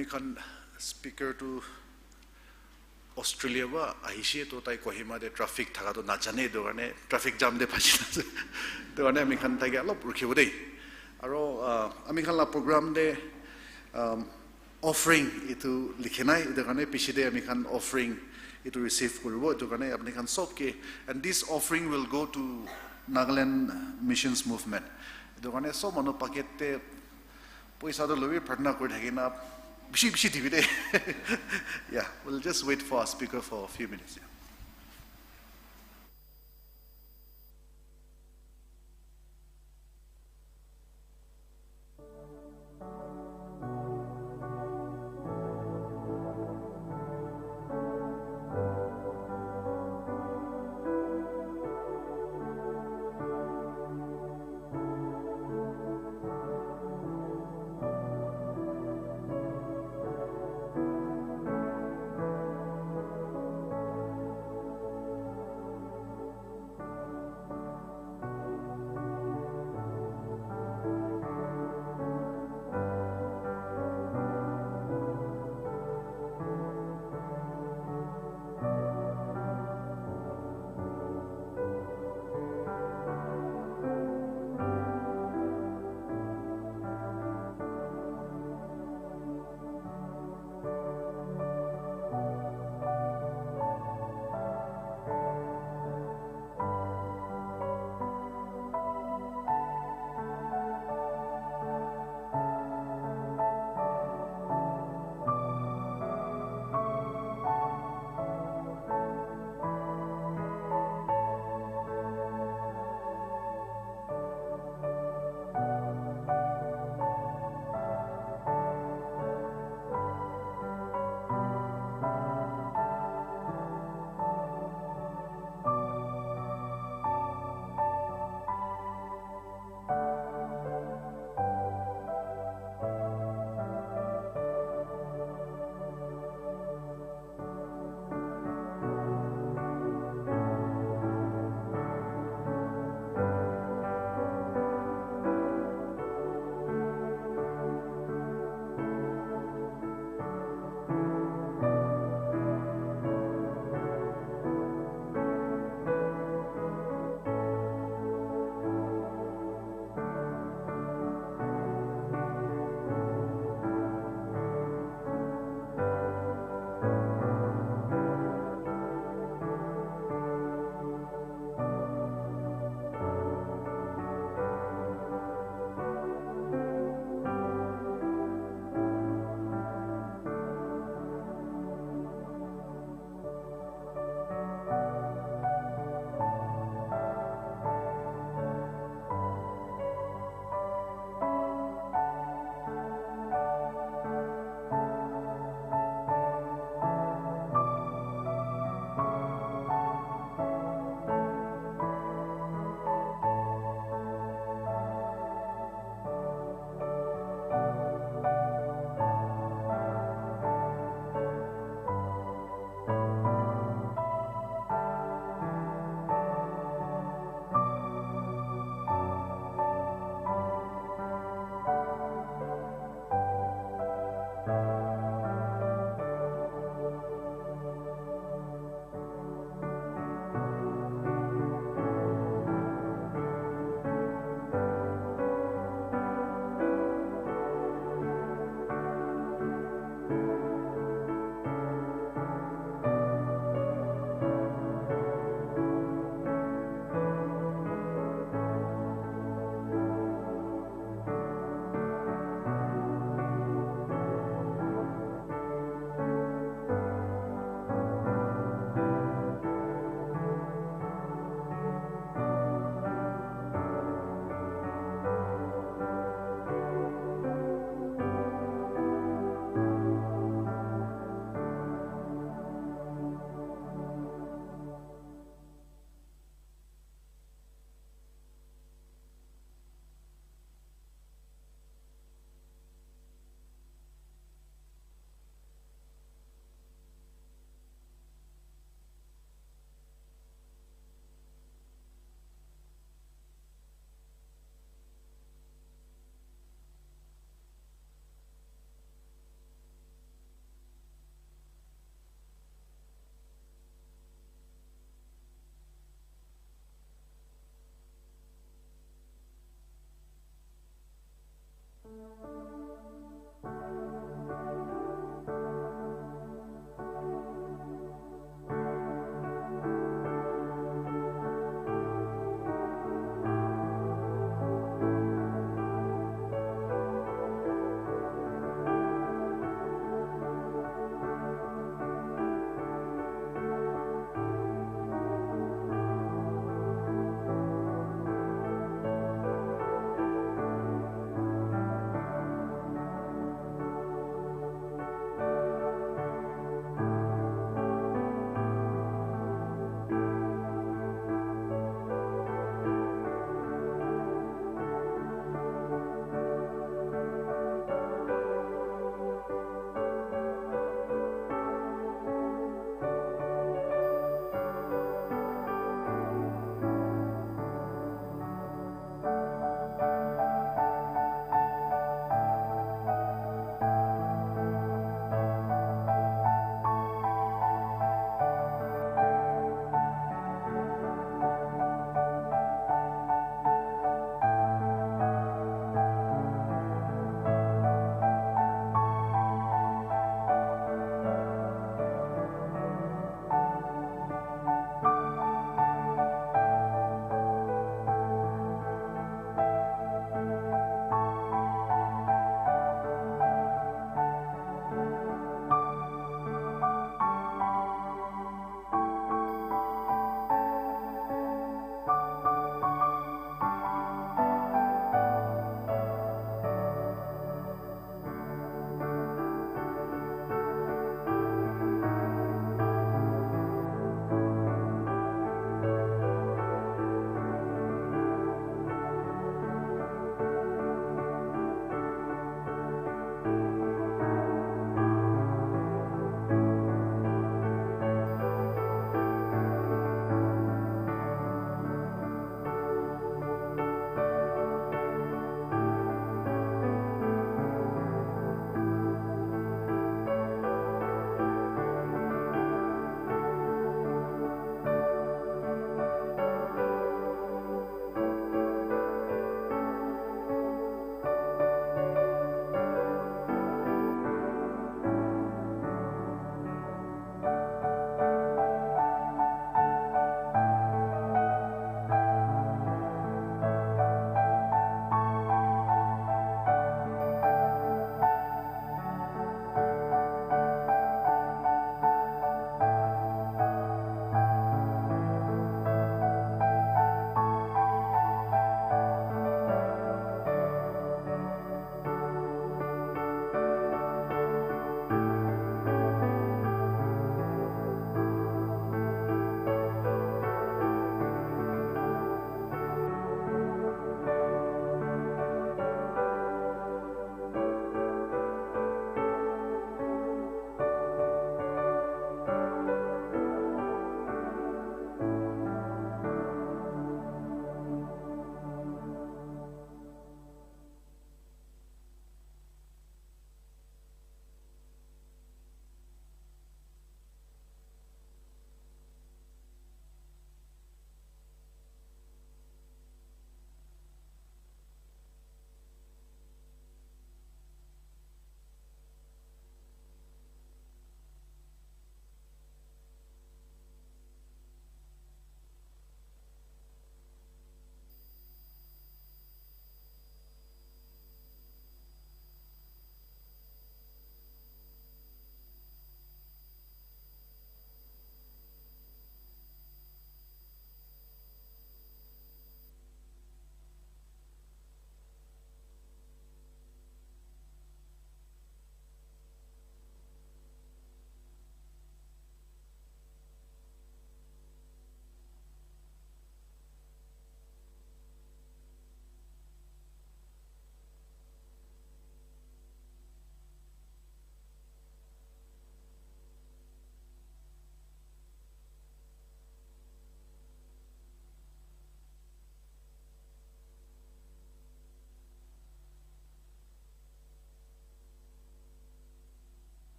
Amikhan speaker to Australia wa ahishi to tai Kohima de traffic thaga to najane do gane traffic jam de phaji to gane amikhan tai alop rukhibo dei aro amikhan la program de offering itu likhenai to gane pishide amikhan offering itu receive koribo to gane amikhan sob ke and this offering will go to Nagaland Missions Movement to gane so mano paket te poisa do lobi pratna kori thakina bishi divide yeah we'll just wait for our speaker for a few minutes yeah.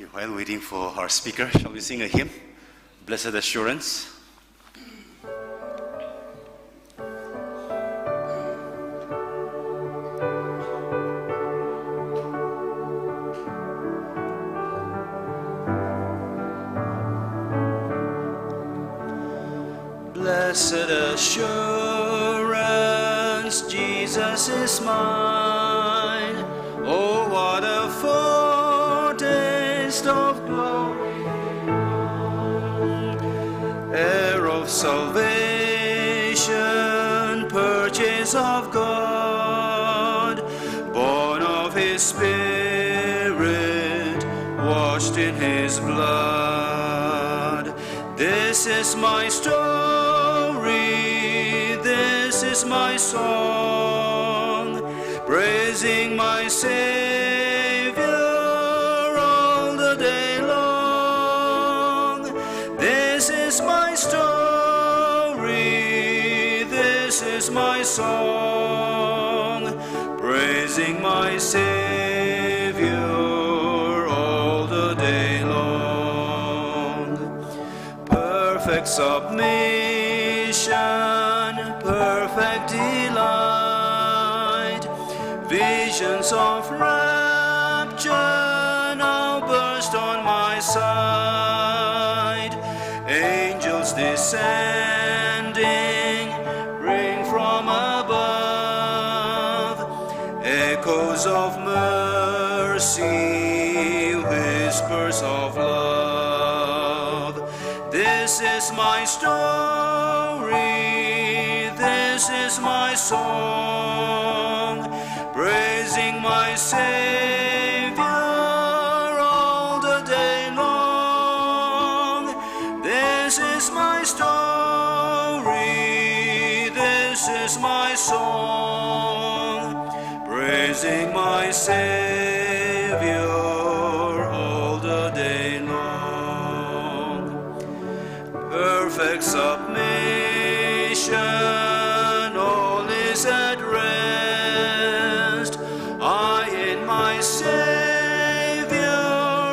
Okay, while waiting for our speaker, shall we sing a hymn? Blessed Assurance. Blessed assurance, Jesus is mine. Oh, what a foretaste of glory, heir of salvation, purchase of God, born of His Spirit, washed in His blood. This is my story, this is my song, praising my Savior all the day long. This is my story, this is my song, praising my Savior all the day long. Perfect submission, perfect delight, visions of rapture now burst on my side. Angels descending ring from above, echoes of mercy, whispers of love. This is my story, this is my song, praising my Savior all the day long. This is my story, this is my song, praising my Savior all the day long. Perfect submission, all is at rest. I in my Savior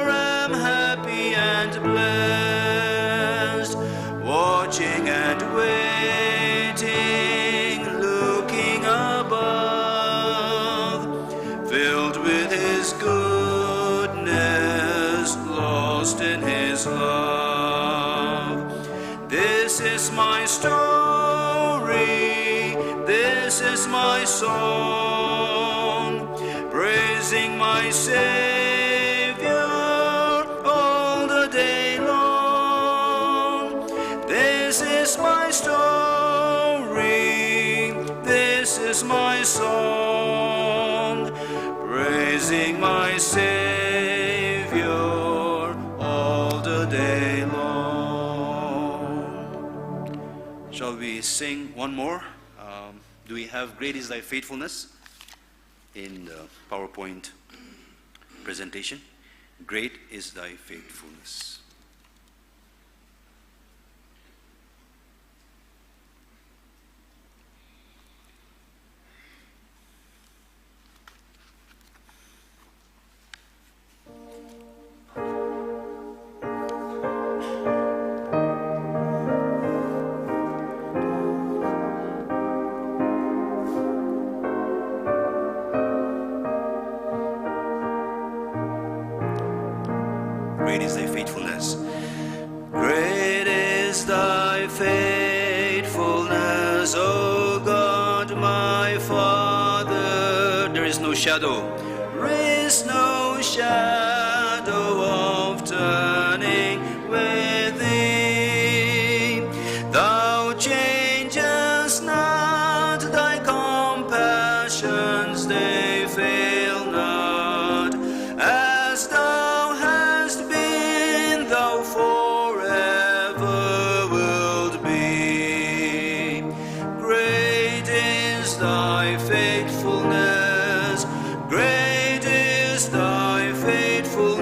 am happy and blessed, watching and waiting, looking above, filled with His goodness, lost in His love. This is my story, this is my song, praising my Savior all the day long. This is my story, this is my song, praising my Savior all the day long. Shall we sing one more? Do we have Great is Thy Faithfulness in the PowerPoint presentation? Great is Thy faithfulness. Great is Thy faithfulness. Great is Thy faithfulness, O God, my Father. There is no shadow. There is no shadow of turning with Thee. Thou changest not, Thy compassions, they fail not. As Thou hast been, Thou forever wilt be. Great is Thy faithfulness, great is Thy faithfulness.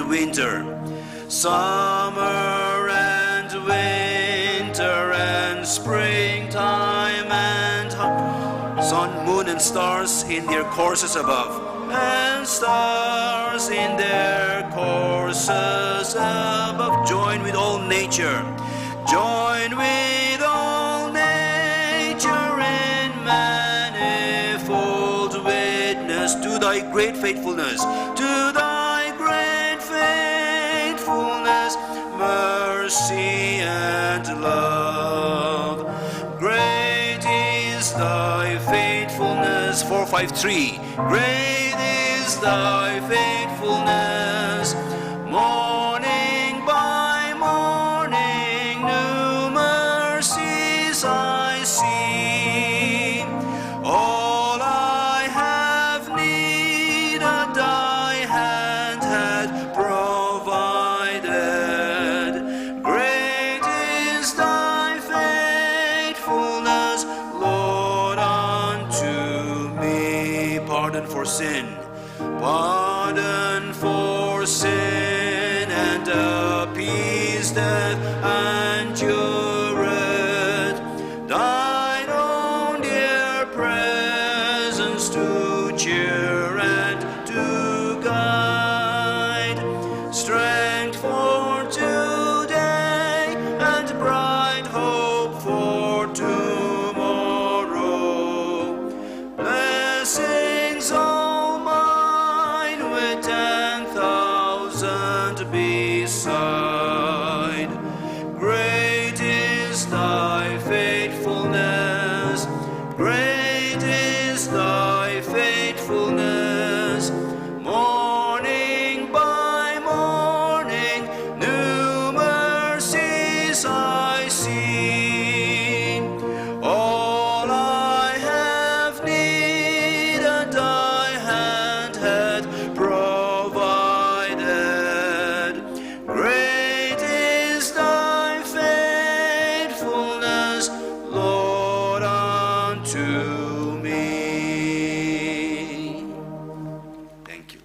winter, summer and winter and springtime and sun, moon, and stars in their courses above, and stars in their courses above. Join with all nature, join with all nature in manifold witness to thy great faithfulness, to thy great faithfulness, mercy and love. Great is thy faithfulness. 453. Great is thy faithfulness. Morning by morning, new mercies I see. All I have needed, thy hand had provided. Great is thy faithfulness, Lord, unto me. Pardon for sin, pardon for sin, and appease death and jureth. Thine own dear presence to cheer and to guide. Strength for today and bright hope for tomorrow. Blessings all mine with 10,000 beside. Great is thy faithfulness. Great is thy faithfulness. Morning by morning, new mercies I see. All I have needed, thy hand had provided. Great is thy faithfulness, Lord, unto me. Thank you.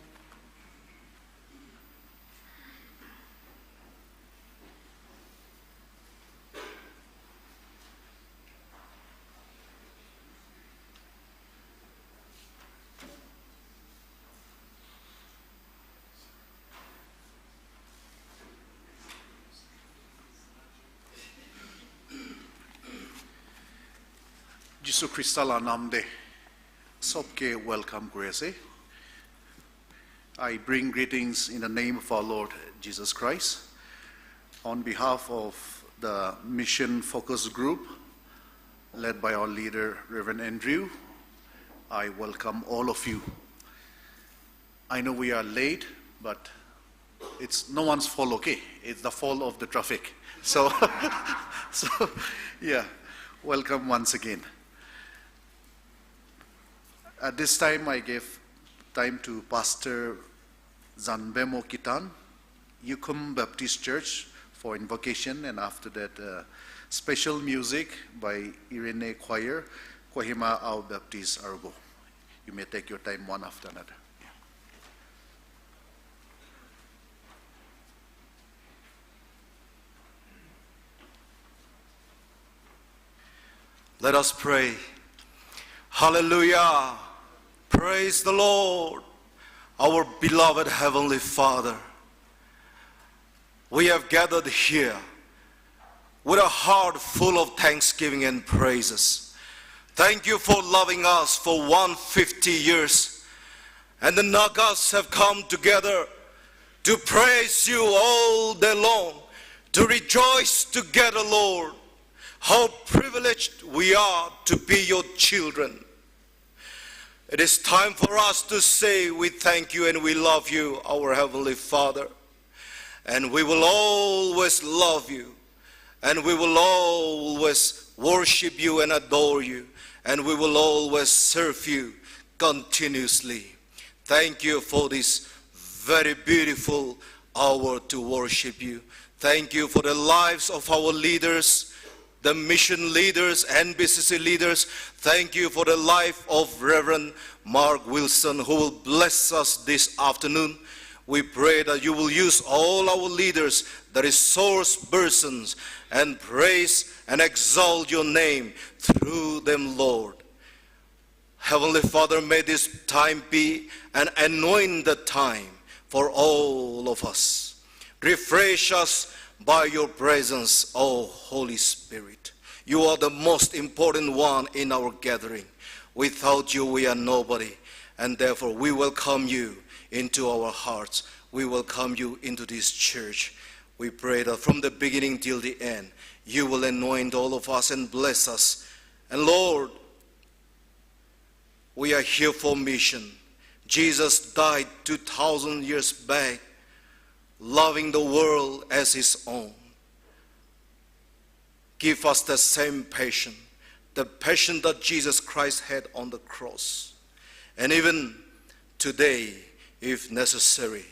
Jisu Krista la naam de sabke welcome grace. I bring greetings in the name of our Lord Jesus Christ. On behalf of the Mission Focus Group, led by our leader, Reverend Andrew, I welcome all of you. I know we are late, but it's no one's fault, okay? It's the fault of the traffic. So, yeah, welcome once again. At this time, I give time to Pastor Zanbemo Kitan, Yukum Baptist Church, for invocation, and after that, special music by Irene Choir, Kohima Au Baptist Argo. You may take your time one after another. Let us pray. Hallelujah. Praise the Lord, our beloved Heavenly Father. We have gathered here with a heart full of thanksgiving and praises. Thank you for loving us for 150 years. And the Nagas have come together to praise you all day long, to rejoice together, Lord. How privileged we are to be your children. It is time for us to say we thank you and we love you, our Heavenly Father. And we will always love you. And we will always worship you and adore you. And we will always serve you continuously. Thank you for this very beautiful hour to worship you. Thank you for the lives of our leaders, the mission leaders and BCC leaders. Thank you for the life of Reverend Mark Wilson, who will bless us this afternoon. We pray that you will use all our leaders, the resource persons, and praise and exalt your name through them, Lord. Heavenly Father, may this time be an anointed time for all of us. Refresh us by your presence, O Holy Spirit. You are the most important one in our gathering. Without you, we are nobody, and therefore we welcome you into our hearts. We welcome you into this church. We pray that from the beginning till the end, you will anoint all of us and bless us. And Lord, we are here for mission. Jesus died 2,000 years back, loving the world as his own. Give us the same passion, the passion that Jesus Christ had on the cross. And even today, if necessary,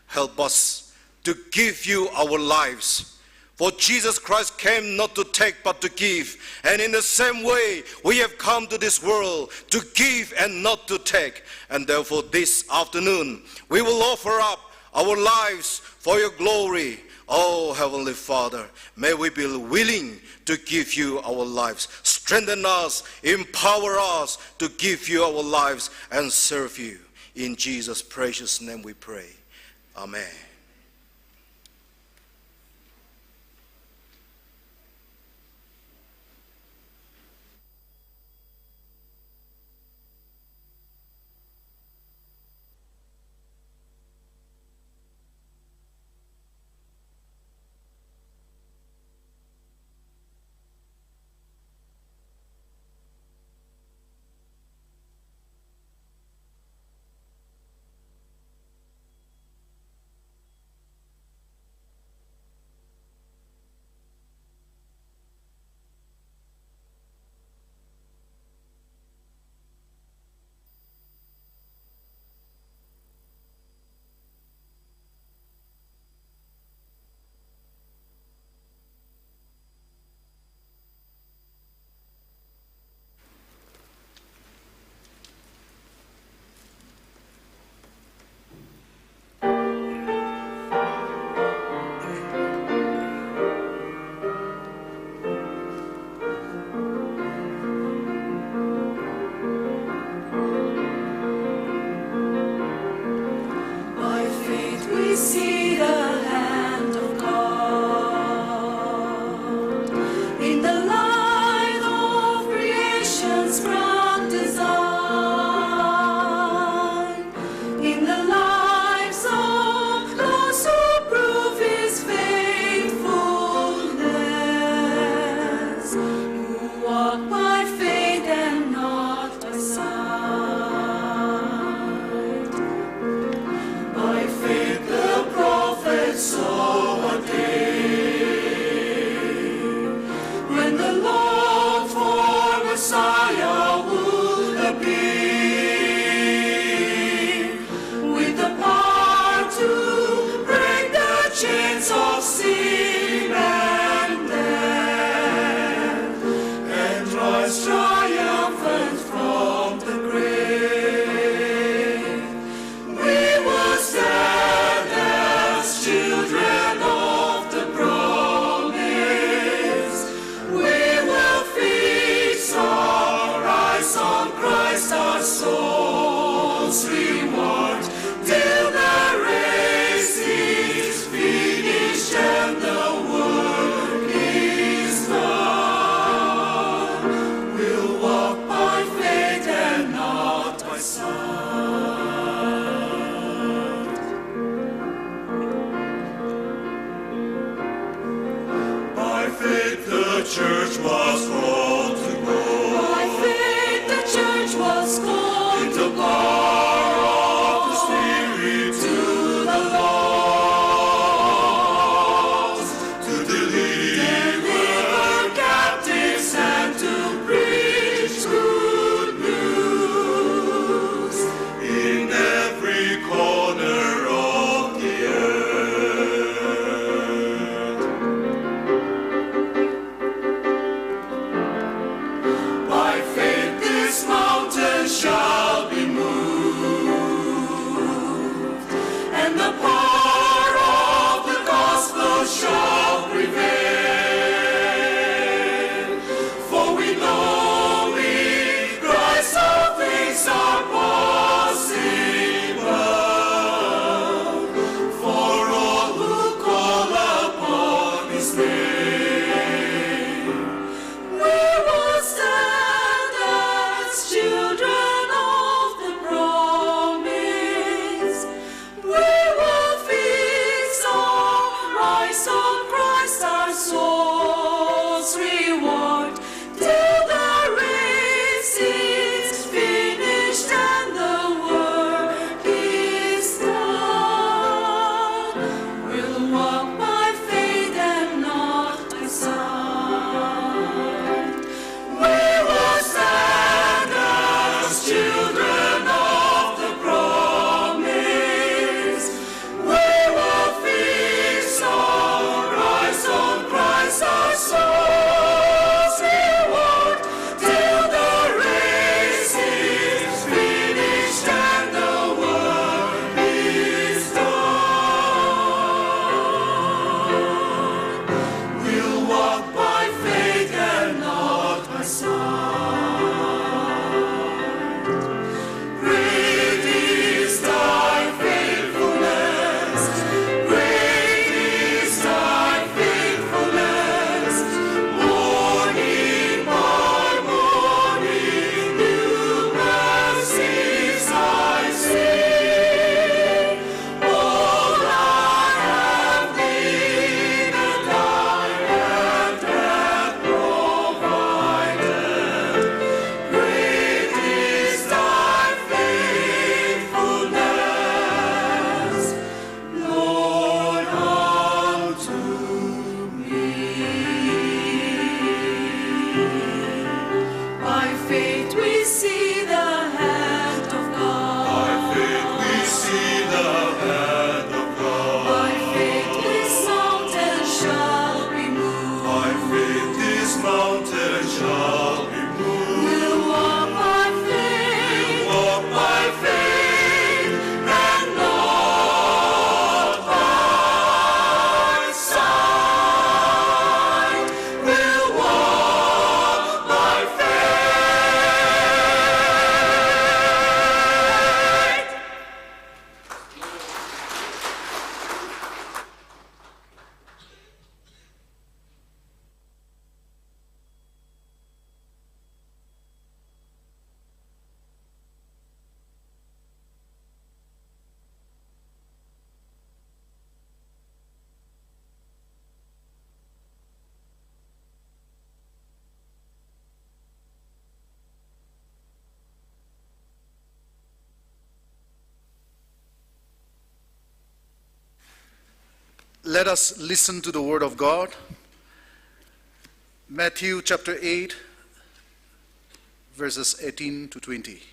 help us to give you our lives. For Jesus Christ came not to take but to give. And in the same way, we have come to this world to give and not to take. And therefore this afternoon, we will offer up our lives for your glory. Oh, Heavenly Father, may we be willing to give you our lives. Strengthen us, empower us to give you our lives and serve you. In Jesus' precious name we pray. Amen. mountain shall be moved. We'll walk by faith. Walk by faith and not by sight. We'll walk by faith. Let us listen to the word of God. Matthew chapter 8, verses 18 to 20.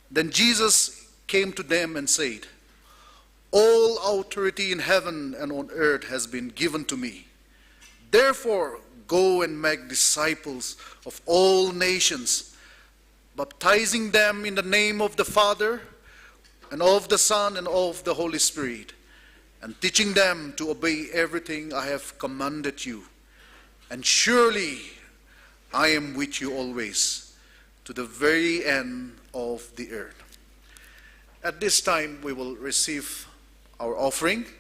Then Jesus came to them and said, "All authority in heaven and on earth has been given to me. Therefore, go and make disciples of all nations, baptizing them in the name of the Father and of the Son and of the Holy Spirit, and teaching them to obey everything I have commanded you. And surely I am with you always, to the very end of the earth." At this time, we will receive our offering.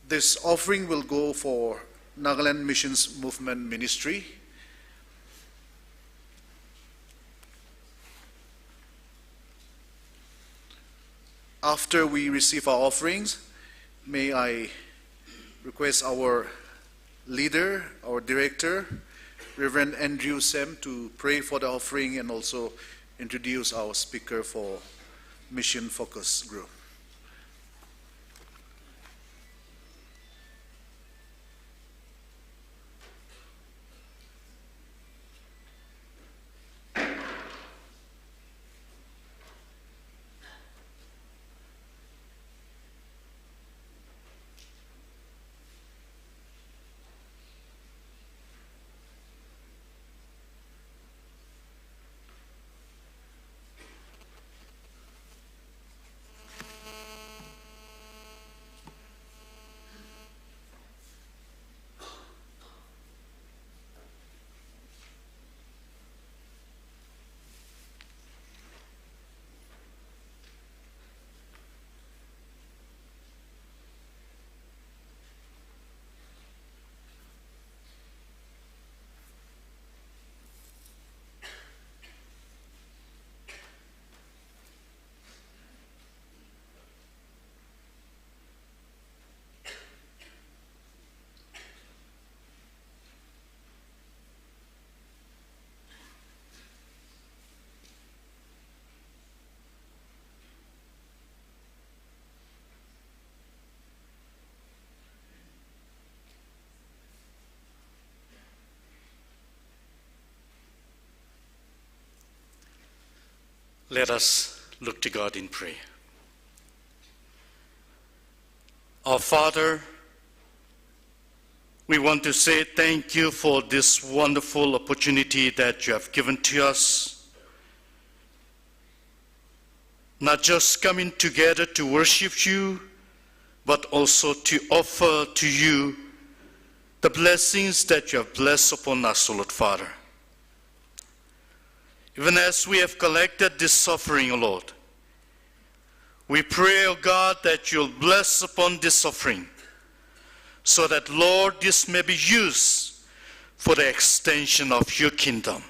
This offering will go for Nagaland Missions Movement Ministry. After we receive our offerings, may I request our leader, our director, Reverend Andrew Sem, to pray for the offering and also introduce our speaker for Mission Focus Group. Let us look to God in prayer. Our Father, we want to say thank you for this wonderful opportunity that you have given to us. Not just coming together to worship you, but also to offer to you the blessings that you have blessed upon us, O Lord Father. Even as we have collected this offering, O Lord, we pray, O God, that you'll bless upon this offering, so that, Lord, this may be used for the extension of your kingdom.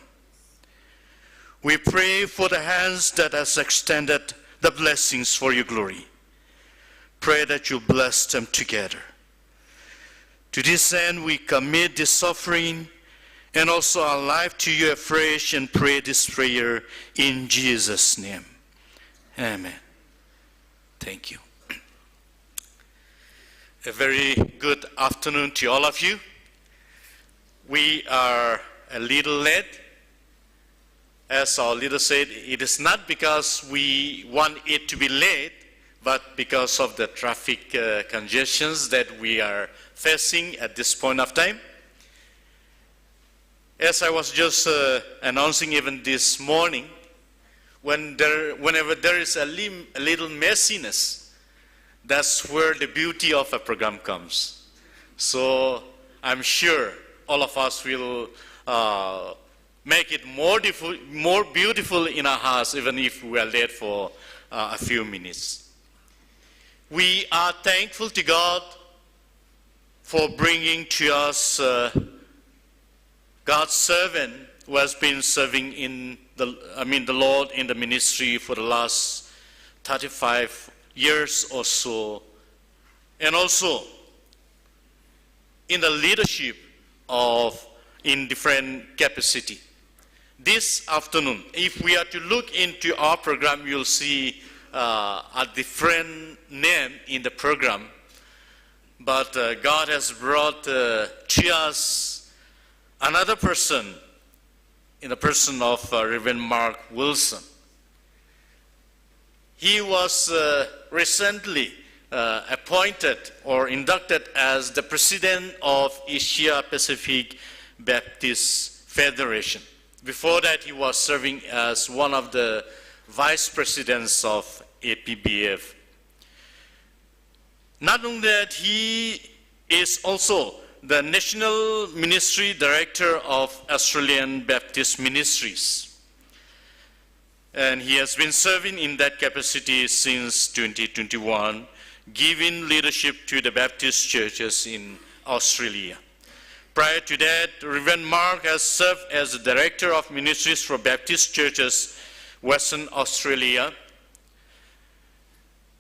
We pray for the hands that has extended the blessings for your glory. Pray that you bless them together. To this end, we commit this offering and also our life to you afresh, and pray this prayer in Jesus' name. Amen. Thank you. A very good afternoon to all of you. We are a little late. As our leader said, it is not because we want it to be late, but because of the traffic congestions that we are facing at this point of time. as I was just announcing even this morning, whenever there is a little messiness, that's where the beauty of a program comes. So I'm sure all of us will make it more beautiful in our hearts, even if we are late for a few minutes. We are thankful to God for bringing to us God's servant who has been serving in the Lord in the ministry for the last 35 years or so, and also in the leadership in different capacity. This afternoon, if we are to look into our program, you'll see a different name in the program. But God has brought to us another person in the person of Reverend Mark Wilson. He was recently appointed or inducted as the president of Asia Pacific Baptist Federation. Before that, he was serving as one of the vice presidents of APBF. Not only that, he is also the National Ministry Director of Australian Baptist Ministries. And he has been serving in that capacity since 2021, giving leadership to the Baptist churches in Australia. Prior to that, Reverend Mark has served as the Director of Ministries for Baptist Churches, Western Australia,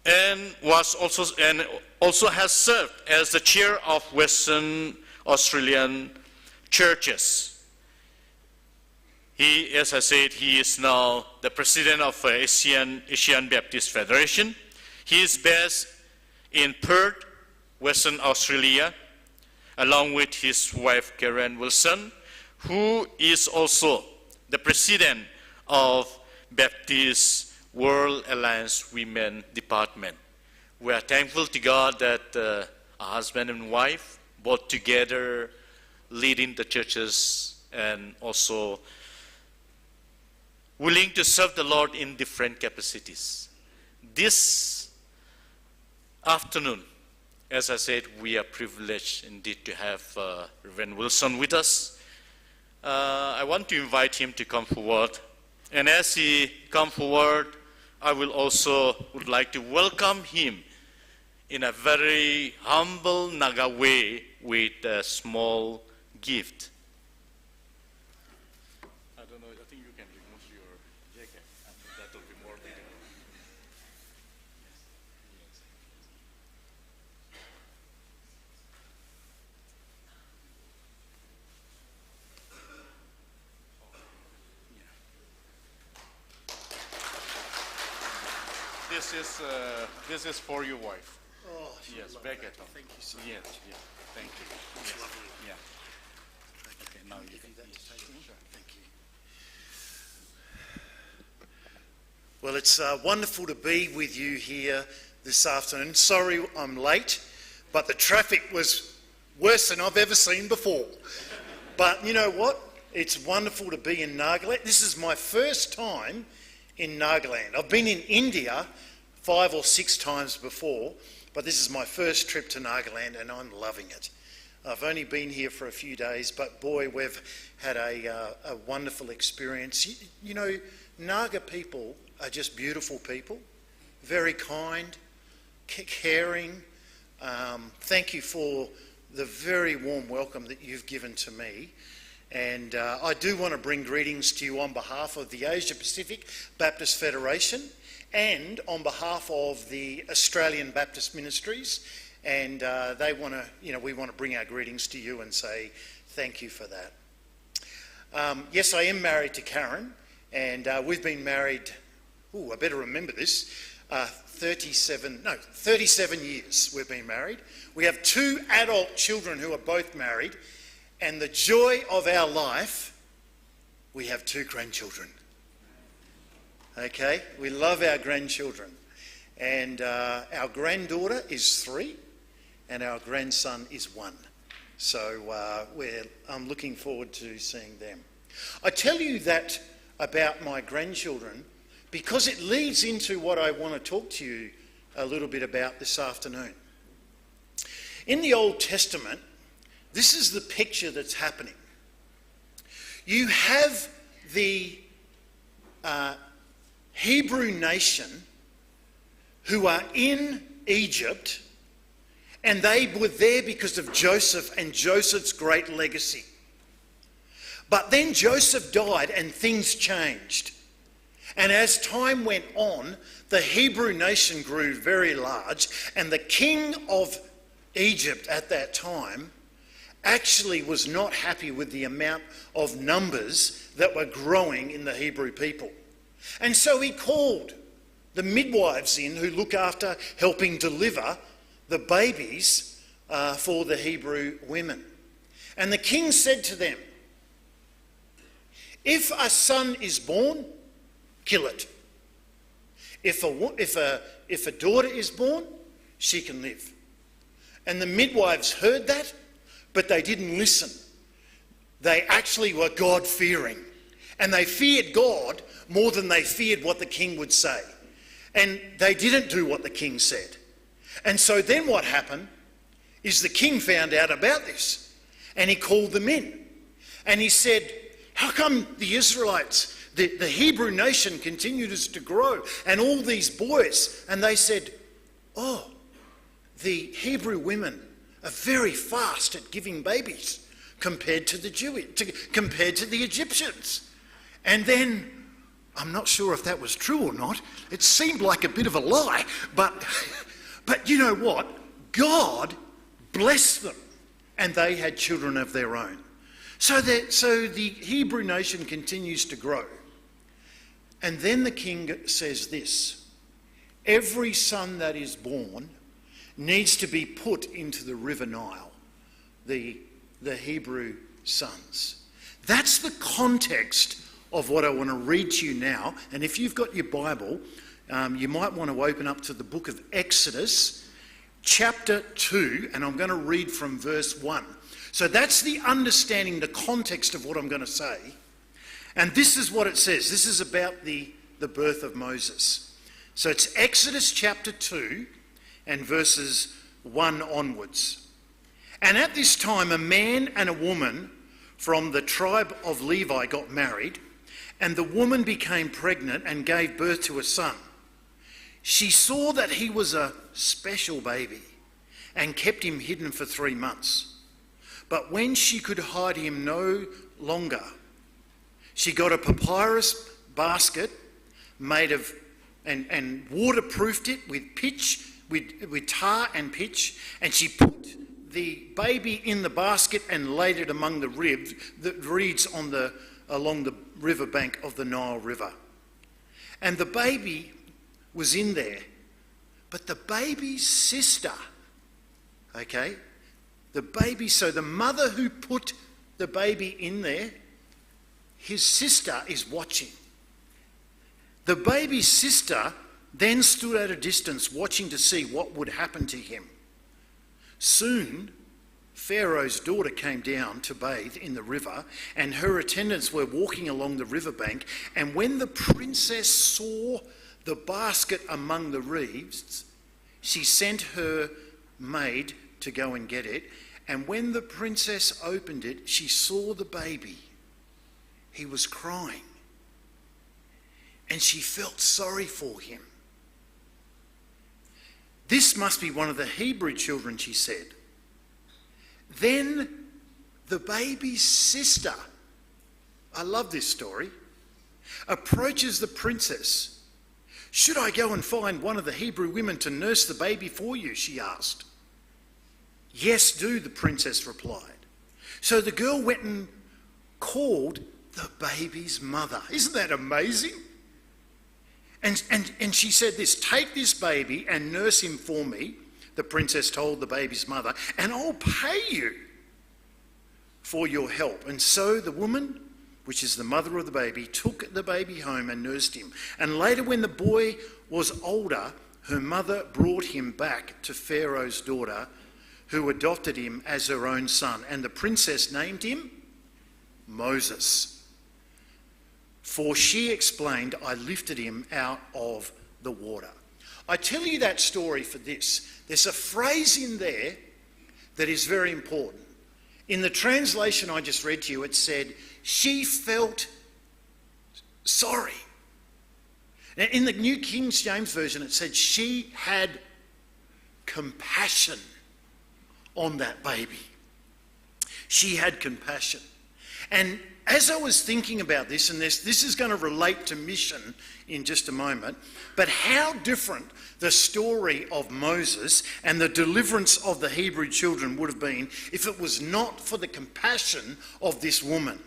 and also has served as the chair of Western Australian churches. He, as I said, he is now the president of Asian Baptist Federation. He is based in Perth, Western Australia, along with his wife Karen Wilson, who is also the president of Baptist World Alliance Women Department. We are thankful to God that a husband and wife, both together, leading the churches and also willing to serve the Lord in different capacities. This afternoon, as I said, we are privileged indeed to have Reverend Wilson with us. I want to invite him to come forward. And as he comes forward, I would like to welcome him in a very humble Naga way with a small gift. I don't know, I think you can remove your jacket. I think that will be more beautiful. This is for your wife. Oh, Yes, back at home. Thank you so Yes, much. yeah, thank you. It's Yes. lovely. Yeah. Okay, Okay, now you give can. you that to take in. Sure. Thank you. Well, it's wonderful to be with you here this afternoon. Sorry I'm late, but the traffic was worse than I've ever seen before. But you know what? It's wonderful to be in Nagaland. This is my first time in Nagaland. I've been in India 5 or 6 times before, but this is my first trip to Nagaland and I'm loving it. I've only been here for a few days, but boy, we've had a wonderful experience. You know, Naga people are just beautiful people, very kind, caring. Thank you for the very warm welcome that you've given to me. And I do want to bring greetings to you on behalf of the Asia Pacific Baptist Federation and on behalf of the Australian Baptist Ministries. And they want to, we want to bring our greetings to you and say thank you for that. Yes, I am married to Karen, and we've been married, I better remember this, 37 years we've been married. We have 2 adult children who are both married. And the joy of our life, we have 2 grandchildren. Okay, we love our grandchildren. And our granddaughter is 3 and our grandson is 1. So I'm looking forward to seeing them. I tell you that about my grandchildren because it leads into what I want to talk to you a little bit about this afternoon. In the Old Testament, this is the picture that's happening. You have the Hebrew nation who are in Egypt, and they were there because of Joseph and Joseph's great legacy. But then Joseph died and things changed. And as time went on, the Hebrew nation grew very large, and the king of Egypt at that time actually was not happy with the amount of numbers that were growing in the Hebrew people. And so he called the midwives in who look after helping deliver the babies for the Hebrew women. And the king said to them, if a son is born, kill it. If a daughter is born, she can live. And the midwives heard that, but they didn't listen. They actually were God-fearing. And they feared God more than they feared what the king would say. And they didn't do what the king said. And so then what happened is the king found out about this. And he called them in. And he said, how come the Israelites, the Hebrew nation continues to grow, and all these boys? And they said, oh, the Hebrew women are very fast at giving babies compared to the compared to the Egyptians. And then, I'm not sure if that was true or not. It seemed like a bit of a lie, but you know what? God blessed them, and they had children of their own. So the Hebrew nation continues to grow. And then the king says this, every son that is born needs to be put into the River Nile, the Hebrew sons. That's the context of what I want to read to you now. And if you've got your Bible, you might want to open up to the book of Exodus, chapter 2, and I'm going to read from verse 1. So that's the understanding, the context of what I'm going to say. And this is what it says. This is about the birth of Moses. So it's Exodus chapter 2 and verses 1 onwards. And at this time, a man and a woman from the tribe of Levi got married, and the woman became pregnant and gave birth to a son. She saw that he was a special baby and kept him hidden for 3 months. But when she could hide him no longer, she got a papyrus basket made of and waterproofed it with pitch, with tar and pitch, and she put the baby in the basket and laid it among the reeds along the riverbank of the Nile River. And the baby was in there, but the baby's sister, okay, so the mother who put the baby in there, his sister is watching. The baby's sister then stood at a distance watching to see what would happen to him. Soon, Pharaoh's daughter came down to bathe in the river, and her attendants were walking along the riverbank. And when the princess saw the basket among the reeds, she sent her maid to go and get it. And when the princess opened it, she saw the baby. He was crying. And she felt sorry for him. This must be one of the Hebrew children, she said. Then the baby's sister, I love this story, approaches the princess. Should I go and find one of the Hebrew women to nurse the baby for you? She asked. Yes, do, the princess replied. So the girl went and called the baby's mother. Isn't that amazing? And she said this, take this baby and nurse him for me, the princess told the baby's mother, and I'll pay you for your help. And so the woman, which is the mother of the baby, took the baby home and nursed him. And later when the boy was older, her mother brought him back to Pharaoh's daughter, who adopted him as her own son, and the princess named him Moses. For she explained, I lifted him out of the water. I tell you that story for this. There's a phrase in there that is very important. In the translation I just read to you, it said, she felt sorry. Now, in the New King James Version, it said she had compassion on that baby. She had compassion. And as I was thinking about this, and this is going to relate to mission in just a moment, but how different the story of Moses and the deliverance of the Hebrew children would have been if it was not for the compassion of this woman.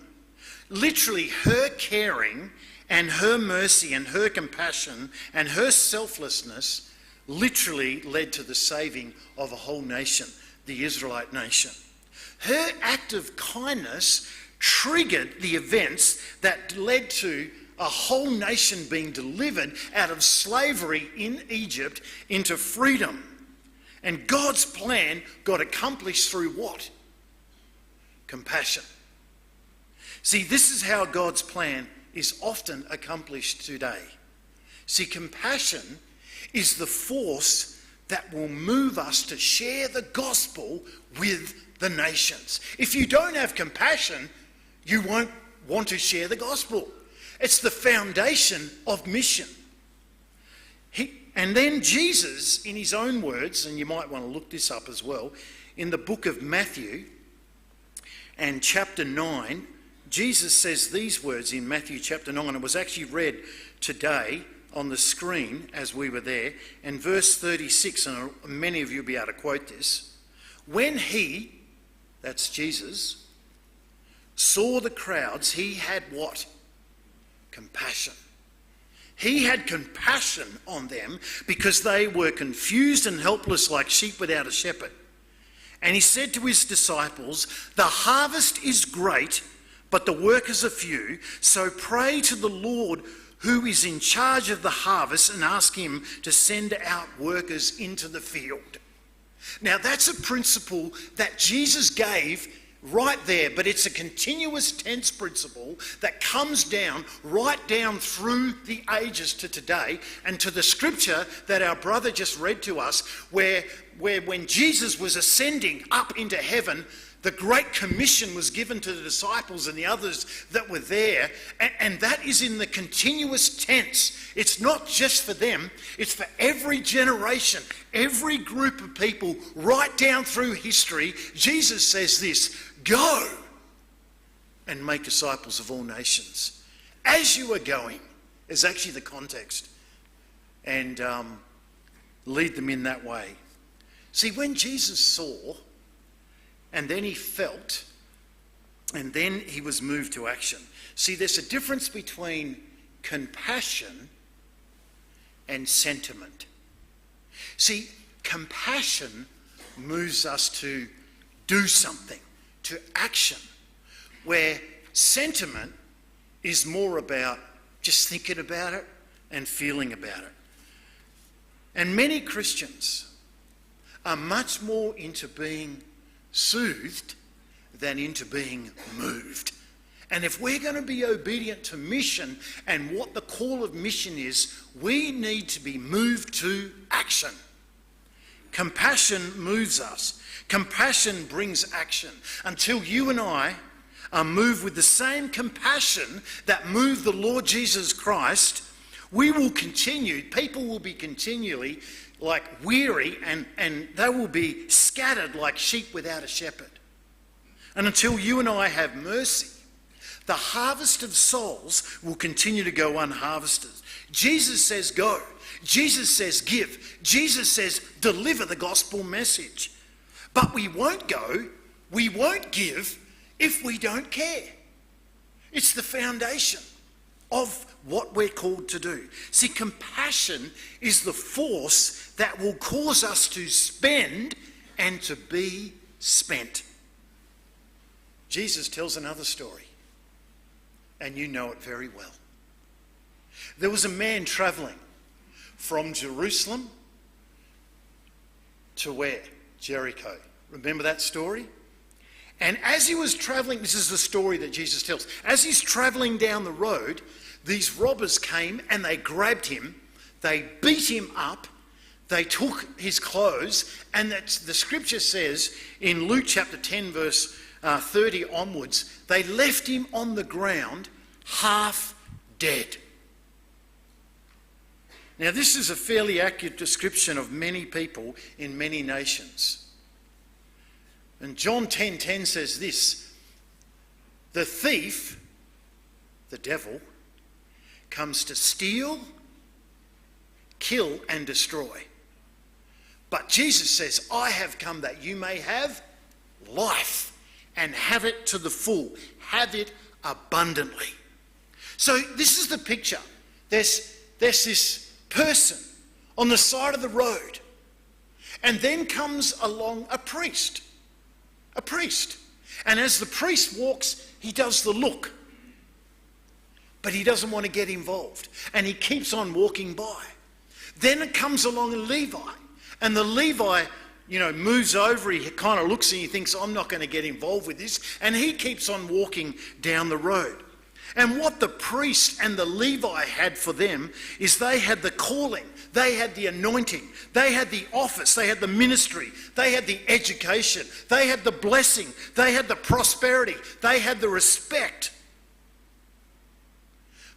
Literally, her caring and her mercy and her compassion and her selflessness literally led to the saving of a whole nation, the Israelite nation. Her act of kindness triggered the events that led to a whole nation being delivered out of slavery in Egypt into freedom. And God's plan got accomplished through what? Compassion. See, this is how God's plan is often accomplished today. See, compassion is the force that will move us to share the gospel with the nations. If you don't have compassion, you won't want to share the gospel. It's the foundation of mission. And then Jesus, in his own words, and you might want to look this up as well, in the book of Matthew and chapter 9, Jesus says these words in Matthew chapter 9. It was actually read today on the screen as we were there. And verse 36, and many of you will be able to quote this. When he, that's Jesus, saw the crowds, he had what? Compassion. He had compassion on them because they were confused and helpless like sheep without a shepherd. And he said to his disciples, the harvest is great, but the workers are few. So pray to the Lord who is in charge of the harvest and ask him to send out workers into the field. Now that's a principle that Jesus gave right there, but it's a continuous tense principle that comes down right down through the ages to today, and to the scripture that our brother just read to us, where when Jesus was ascending up into heaven, the Great Commission was given to the disciples and the others that were there, and that is in the continuous tense. It's not just for them, it's for every generation, every group of people, right down through history. Jesus says this, go and make disciples of all nations. As you are going, is actually the context, and lead them in that way. See, when Jesus saw, and then he felt, and then he was moved to action. See, there's a difference between compassion and sentiment. See, compassion moves us to do something, to action, where sentiment is more about just thinking about it and feeling about it. And many Christians are much more into being soothed than into being moved. And if we're going to be obedient to mission and what the call of mission is, we need to be moved to action. Compassion moves us. Compassion brings action. Until you and I are moved with the same compassion that moved the Lord Jesus Christ, we will continue, people will be continually like weary, and they will be scattered like sheep without a shepherd. And until you and I have mercy, the harvest of souls will continue to go unharvested. Jesus says go. Jesus says give. Jesus says deliver the gospel message. But we won't go, we won't give if we don't care. It's the foundation of what we're called to do. See, compassion is the force that will cause us to spend and to be spent. Jesus tells another story, and you know it very well. There was a man travelling from Jerusalem to where? Jericho. Remember that story? And as he was travelling, this is the story that Jesus tells, as he's travelling down the road, these robbers came and they grabbed him, they beat him up, they took his clothes, and the scripture says in Luke chapter 10 verse 30 onwards, they left him on the ground half dead. Now this is a fairly accurate description of many people in many nations. And John 10:10 says this, the thief, the devil, comes to steal, kill and destroy. But Jesus says, I have come that you may have life and have it to the full, have it abundantly. So this is the picture. There's this person on the side of the road, and then comes along a priest. And as the priest walks, he does the look. But he doesn't want to get involved. And he keeps on walking by. Then it comes along a Levi. And the Levi, moves over. He kind of looks and he thinks, I'm not going to get involved with this. And he keeps on walking down the road. And what the priest and the Levi had for them is they had the calling, they had the anointing, they had the office, they had the ministry, they had the education, they had the blessing, they had the prosperity, they had the respect.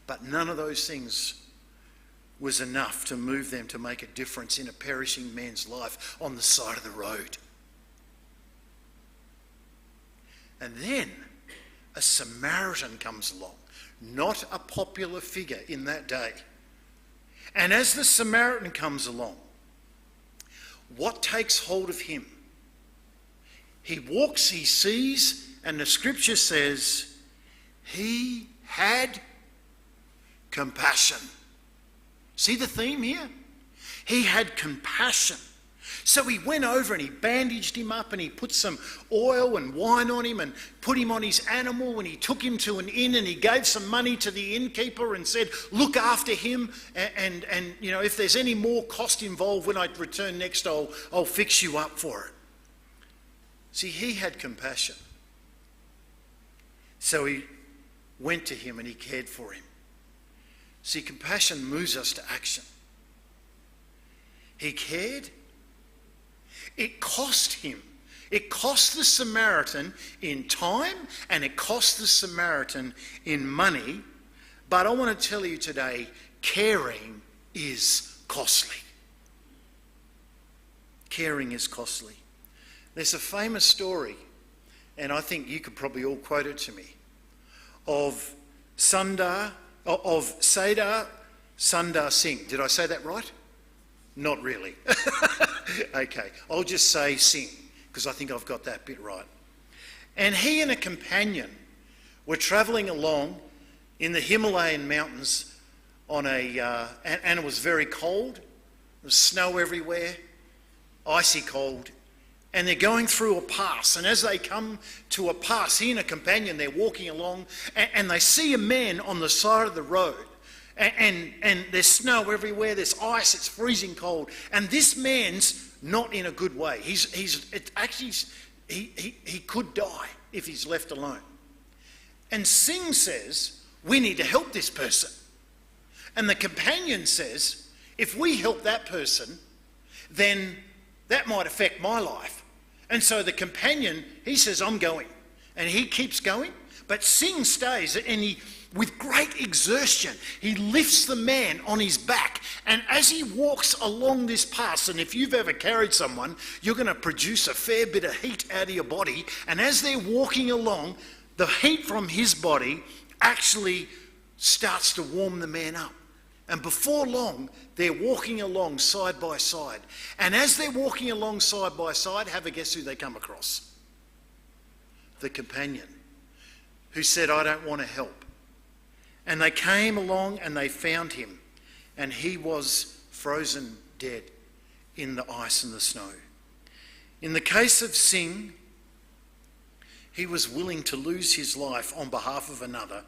But none of those things was enough to move them to make a difference in a perishing man's life on the side of the road. And then a Samaritan comes along. Not a popular figure in that day. And as the Samaritan comes along, what takes hold of him? He walks, he sees, and the scripture says, he had compassion. See the theme here? He had compassion. So he went over and he bandaged him up and he put some oil and wine on him and put him on his animal, and he took him to an inn and he gave some money to the innkeeper and said, look after him, and if there's any more cost involved when I return next, I'll fix you up for it. See, he had compassion. So he went to him and he cared for him. See, compassion moves us to action. He cared. It cost him. It cost the Samaritan in time and it cost the Samaritan in money. But I want to tell you today, caring is costly. Caring is costly. There's a famous story, and I think you could probably all quote it to me, of Sardar Sundar Singh. Did I say that right? Not really. Okay, I'll just say Singh, because I think I've got that bit right. And he and a companion were travelling along in the Himalayan mountains and it was very cold. There was snow everywhere, icy cold. And they're going through a pass. And as they come to a pass, he and a companion, they're walking along and they see a man on the side of the road. And there's snow everywhere, there's ice, it's freezing cold. And this man's not in a good way. He could die if he's left alone. And Singh says, we need to help this person. And the companion says, if we help that person, then that might affect my life. And so the companion, he says, I'm going. And he keeps going. But Singh stays, and with great exertion, he lifts the man on his back. And as he walks along this pass, and if you've ever carried someone, you're going to produce a fair bit of heat out of your body. And as they're walking along, the heat from his body actually starts to warm the man up. And before long, they're walking along side by side. And as they're walking along side by side, have a guess who they come across? The companion, who said, I don't want to help. And they came along and they found him. And he was frozen dead in the ice and the snow. In the case of Singh, he was willing to lose his life on behalf of another.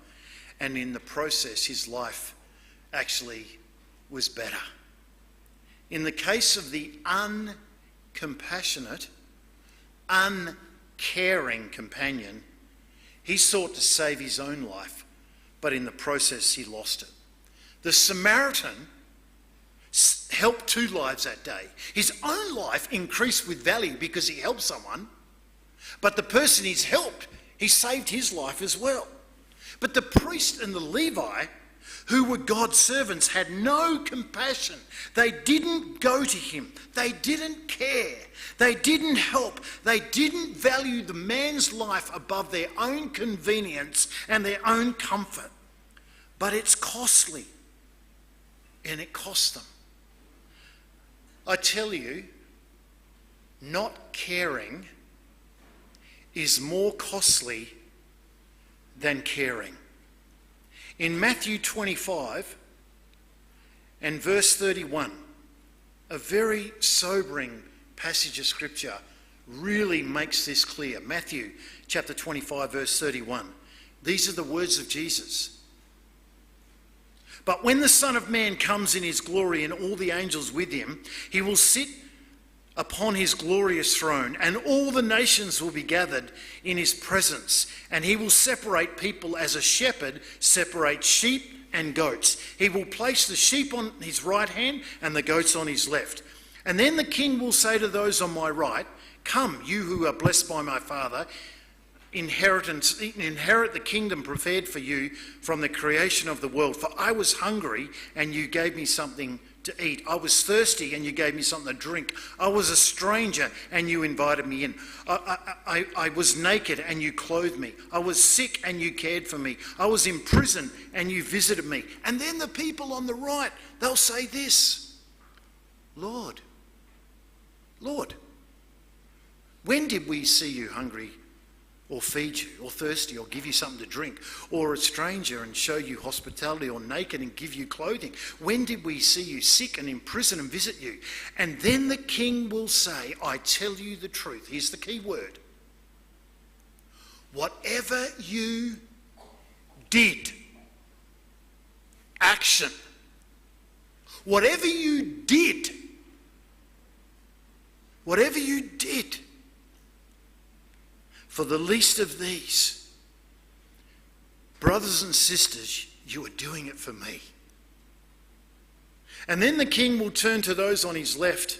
And in the process, his life actually was better. In the case of the uncompassionate, uncaring companion, he sought to save his own life, but in the process he lost it. The Samaritan helped 2 lives that day. His own life increased with value because he helped someone, but the person he's helped, he saved his life as well. But the priest and the Levi, who were God's servants, had no compassion. They didn't go to him. They didn't care. They didn't help. They didn't value the man's life above their own convenience and their own comfort. But it's costly, and it costs them. I tell you, not caring is more costly than caring. In Matthew 25 and verse 31, a very sobering passage of scripture really makes this clear. Matthew chapter 25 verse 31. These are the words of Jesus. But when the Son of Man comes in his glory and all the angels with him, he will sit upon his glorious throne, and all the nations will be gathered in his presence, and he will separate people as a shepherd separates sheep and goats. He will place the sheep on his right hand and the goats on his left. And then the king will say to those on my right, "Come, you who are blessed by my Father, inherit the kingdom prepared for you from the creation of the world. For I was hungry and you gave me something to eat. I was thirsty and you gave me something to drink. I was a stranger and you invited me in. I was naked and you clothed me. I was sick and you cared for me. I was in prison and you visited me." And then the people on the right, they'll say this, Lord, when did we see you hungry or feed you, or thirsty, or give you something to drink, or a stranger and show you hospitality, or naked and give you clothing? When did we see you sick and in prison and visit you? And then the king will say, I tell you the truth. Here's the key word. Whatever you did, action, whatever you did, for the least of these, brothers and sisters, you are doing it for me. And then the king will turn to those on his left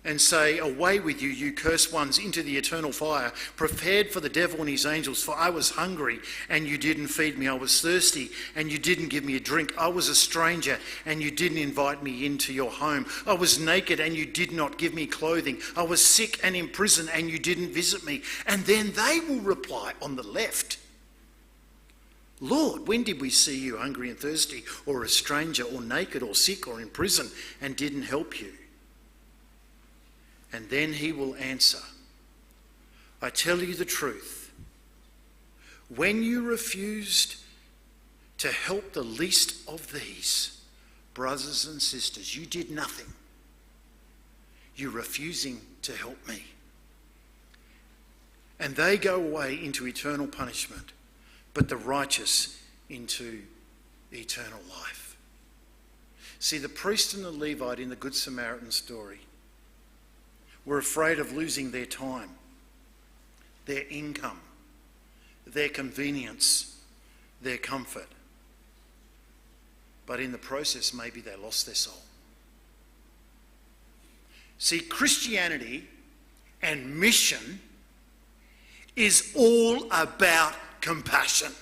and say, away with you, you cursed ones, into the eternal fire, prepared for the devil and his angels. For I was hungry and you didn't feed me. I was thirsty and you didn't give me a drink. I was a stranger and you didn't invite me into your home. I was naked and you did not give me clothing. I was sick and in prison and you didn't visit me. And then they will reply on the left, Lord, when did we see you hungry and thirsty, or a stranger, or naked, or sick, or in prison, and didn't help you? And then he will answer, I tell you the truth. When you refused to help the least of these, brothers and sisters, you did nothing. You're refusing to help me. And they go away into eternal punishment, but the righteous into eternal life. See, the priest and the Levite in the Good Samaritan story were afraid of losing their time, their income, their convenience, their comfort. But in the process, maybe they lost their soul. See, Christianity and mission is all about compassion.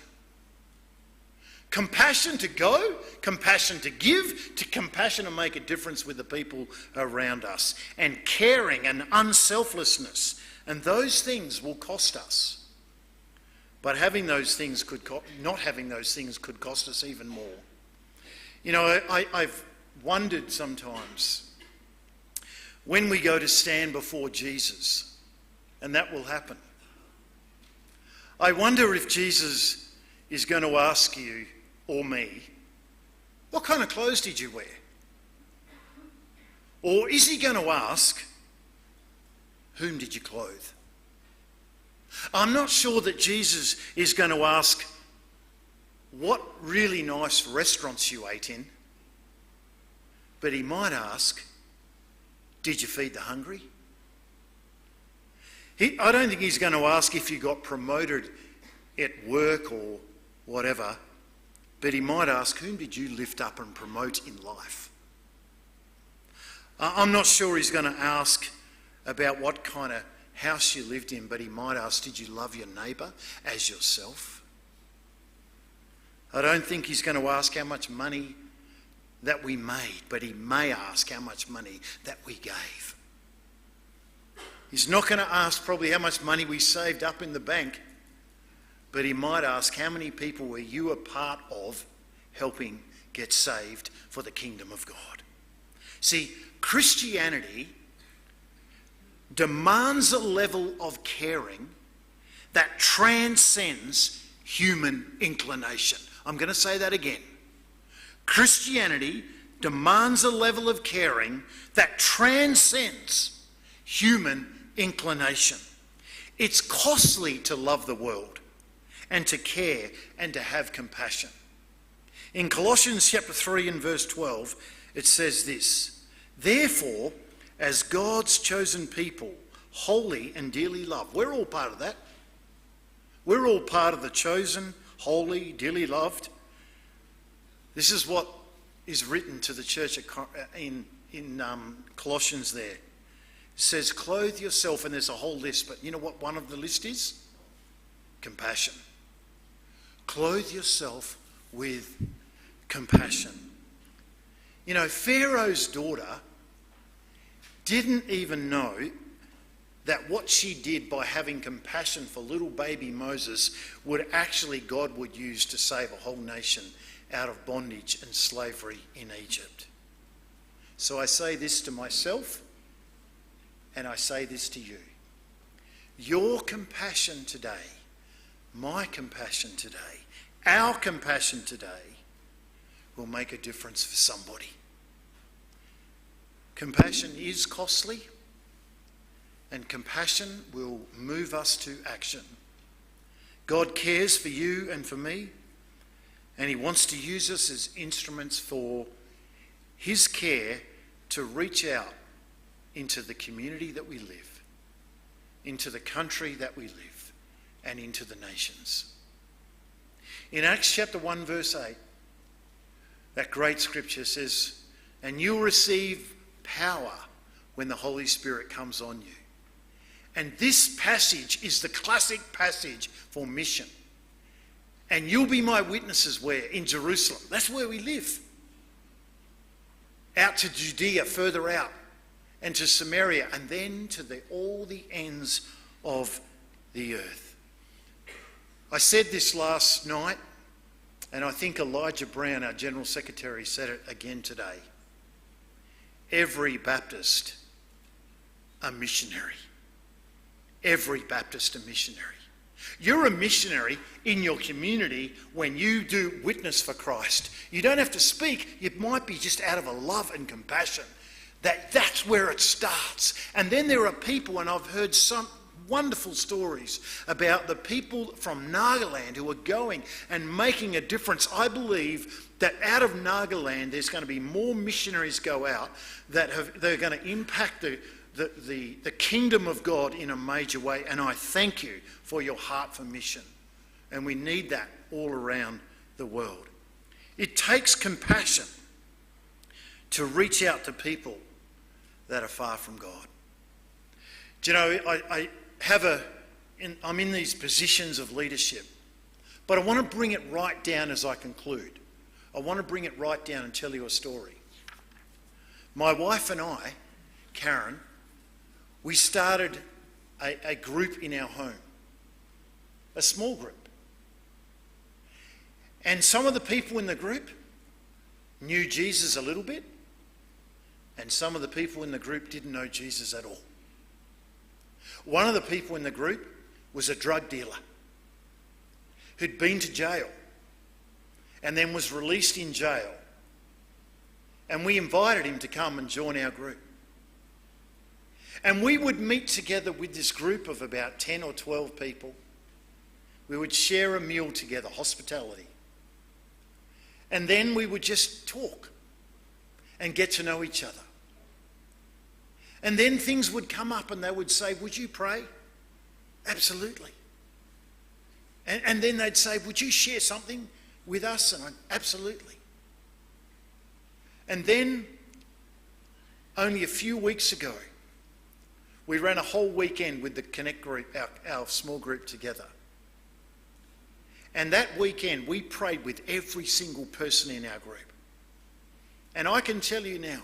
Compassion to go, compassion to give, to compassion to make a difference with the people around us, and caring and unselflessness. And those things will cost us. But having those things not having those things could cost us even more. You know, I've wondered sometimes when we go to stand before Jesus, and that will happen. I wonder if Jesus is going to ask you or me, what kind of clothes did you wear? Or is he going to ask, whom did you clothe? I'm not sure that Jesus is going to ask what really nice restaurants you ate in, but he might ask, did you feed the hungry? I don't think he's going to ask if you got promoted at work or whatever, but he might ask, whom did you lift up and promote in life? I'm not sure he's going to ask about what kind of house you lived in, but he might ask, did you love your neighbour as yourself? I don't think he's going to ask how much money that we made, but he may ask how much money that we gave. He's not going to ask probably how much money we saved up in the bank, but he might ask how many people were you a part of helping get saved for the kingdom of God. See, Christianity demands a level of caring that transcends human inclination. I'm going to say that again. Christianity demands a level of caring that transcends human inclination. It's costly to love the world and to care and to have compassion. In Colossians chapter 3 and verse 12, it says this, therefore, as God's chosen people, holy and dearly loved. We're all part of that. We're all part of the chosen, holy, dearly loved. This is what is written to the church in Colossians there. It says, clothe yourself, and there's a whole list, but you know what one of the list is? Compassion. Clothe yourself with compassion. You know, Pharaoh's daughter didn't even know that what she did by having compassion for little baby Moses God would use to save a whole nation out of bondage and slavery in Egypt. So I say this to myself, and I say this to you. Your compassion today, my compassion today, our compassion today will make a difference for somebody. Compassion is costly, and compassion will move us to action. God cares for you and for me, and he wants to use us as instruments for his care to reach out into the community that we live, into the country that we live, and into the nations. In Acts chapter 1 verse 8, that great scripture says, and you'll receive power when the Holy Spirit comes on you. And this passage is the classic passage for mission. And you'll be my witnesses where? In Jerusalem. That's where we live. Out to Judea, further out, and to Samaria, and then to all the ends of the earth. I said this last night, and I think Elijah Brown, our General Secretary, said it again today. Every Baptist a missionary. Every Baptist a missionary. You're a missionary in your community when you do witness for Christ. You don't have to speak. It might be just out of a love and compassion. That's where it starts. And then there are people, and I've heard some wonderful stories about the people from Nagaland who are going and making a difference. I believe that out of Nagaland there's going to be more missionaries go out they're going to impact the kingdom of God in a major way. And I thank you for your heart for mission. And we need that all around the world. It takes compassion to reach out to people that are far from God. Do you know, I'm in these positions of leadership, but I want to bring it right down as I conclude. I want to bring it right down and tell you a story. My wife and I, Karen, we started a group in our home, a small group. And some of the people in the group knew Jesus a little bit, and some of the people in the group didn't know Jesus at all. One of the people in the group was a drug dealer who'd been to jail and then was released in jail. And we invited him to come and join our group. And we would meet together with this group of about 10 or 12 people. We would share a meal together, hospitality. And then we would just talk and get to know each other. And then things would come up and they would say, would you pray? Absolutely. And then they'd say, would you share something with us? And absolutely. And then, only a few weeks ago, we ran a whole weekend with the Connect group, our small group together. And that weekend, we prayed with every single person in our group. And I can tell you now,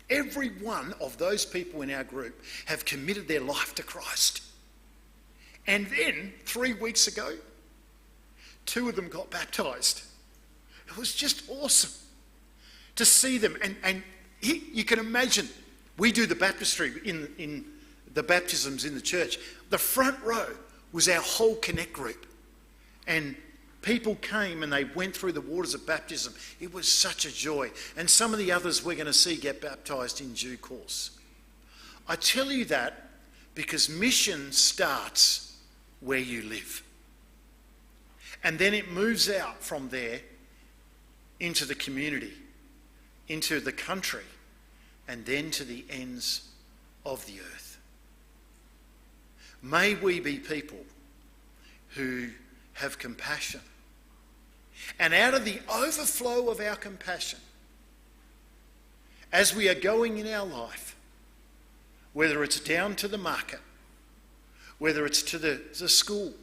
every one of those people in our group have committed their life to Christ. And then, 3 weeks ago, 2 of them got baptised. It was just awesome to see them. And you can imagine, we do the baptistry in the baptisms in the church. The front row was our whole Connect group. And people came and they went through the waters of baptism. It was such a joy. And some of the others we're going to see get baptised in due course. I tell you that because mission starts where you live. And then it moves out from there into the community, into the country, and then to the ends of the earth. May we be people who have compassion. And out of the overflow of our compassion, as we are going in our life, whether it's down to the market, whether it's to the school,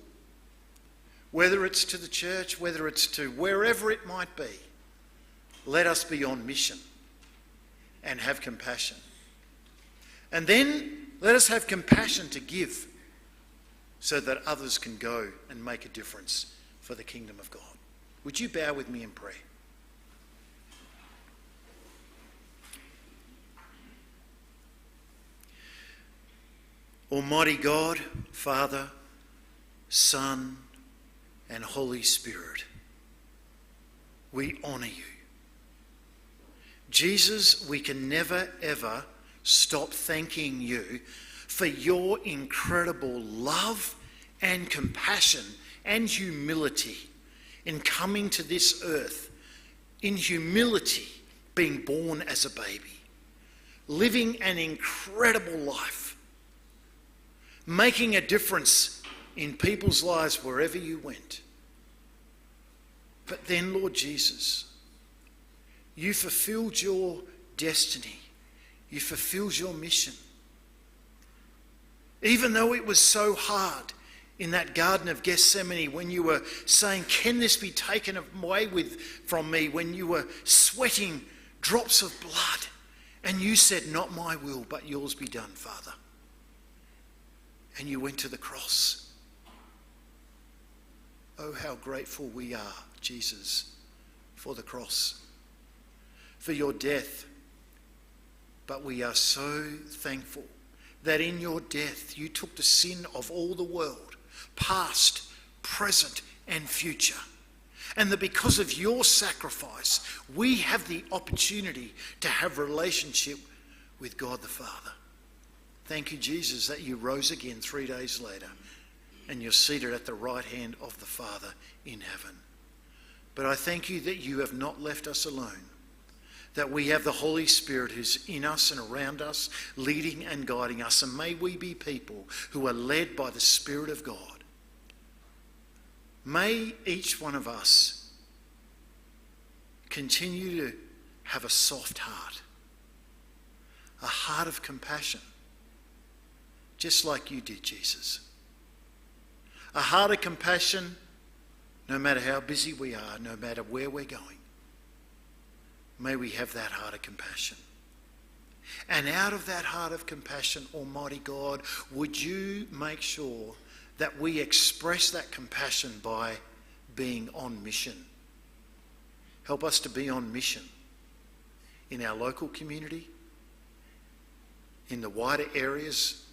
whether it's to the church, whether it's to wherever it might be, let us be on mission and have compassion. And then let us have compassion to give so that others can go and make a difference for the kingdom of God. Would you bow with me in prayer? Almighty God, Father, Son, and Holy Spirit, we honour you. Jesus, we can never ever stop thanking you for your incredible love and compassion and humility in coming to this earth, in humility, being born as a baby, living an incredible life, making a difference in people's lives wherever you went. But then, Lord Jesus, you fulfilled your destiny. You fulfilled your mission. Even though it was so hard in that Garden of Gethsemane when you were saying, can this be taken away from me? When you were sweating drops of blood and you said, not my will, but yours be done, Father. And you went to the cross. Oh, how grateful we are, Jesus, for the cross, for your death. But we are so thankful that in your death you took the sin of all the world, past, present, and future. And that because of your sacrifice, we have the opportunity to have a relationship with God the Father. Thank you, Jesus, that you rose again 3 days later and you're seated at the right hand of the Father in heaven. But I thank you that you have not left us alone, that we have the Holy Spirit who's in us and around us, leading and guiding us. And may we be people who are led by the Spirit of God. May each one of us continue to have a soft heart, a heart of compassion, just like you did, Jesus. A heart of compassion, no matter how busy we are, no matter where we're going. May we have that heart of compassion. And out of that heart of compassion, Almighty God, would you make sure that we express that compassion by being on mission. Help us to be on mission in our local community, in the wider areas,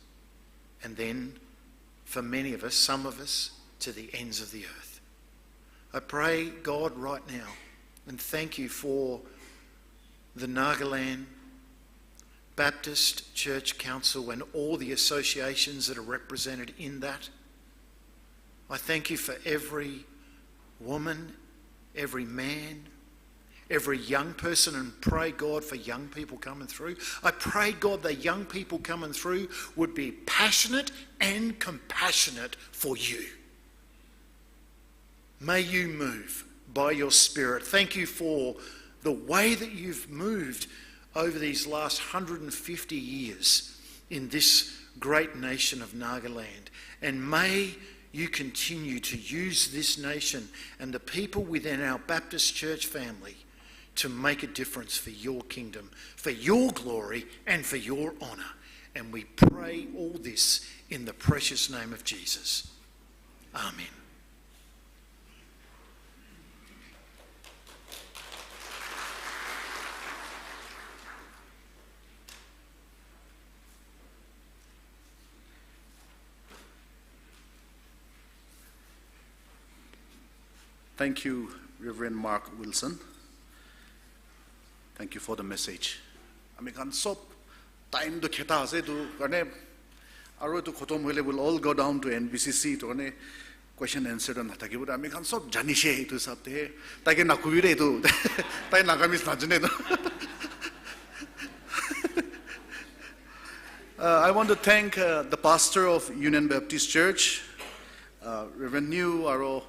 and then for many of us, some of us, to the ends of the earth. I pray, God, right now, and thank you for the Nagaland Baptist Church Council and all the associations that are represented in that. I thank you for every woman, every man, every young person and pray, God, for young people coming through. I pray, God, the young people coming through would be passionate and compassionate for you. May you move by your Spirit. Thank you for the way that you've moved over these last 150 years in this great nation of Nagaland. And may you continue to use this nation and the people within our Baptist church family to make a difference for your kingdom, for your glory and for your honour. And we pray all this in the precious name of Jesus. Amen. Thank you, Reverend Mark Wilson. Thank you for the message. Ami khan sob time to kheta ase to karne aro to khotom hoile will all go down to NBCC to karne question answer na thakibo ami khan sob janishe to sabte take nakubire to tai nagamis najne to. I want to thank the pastor of Union Baptist Church, Reverend New aro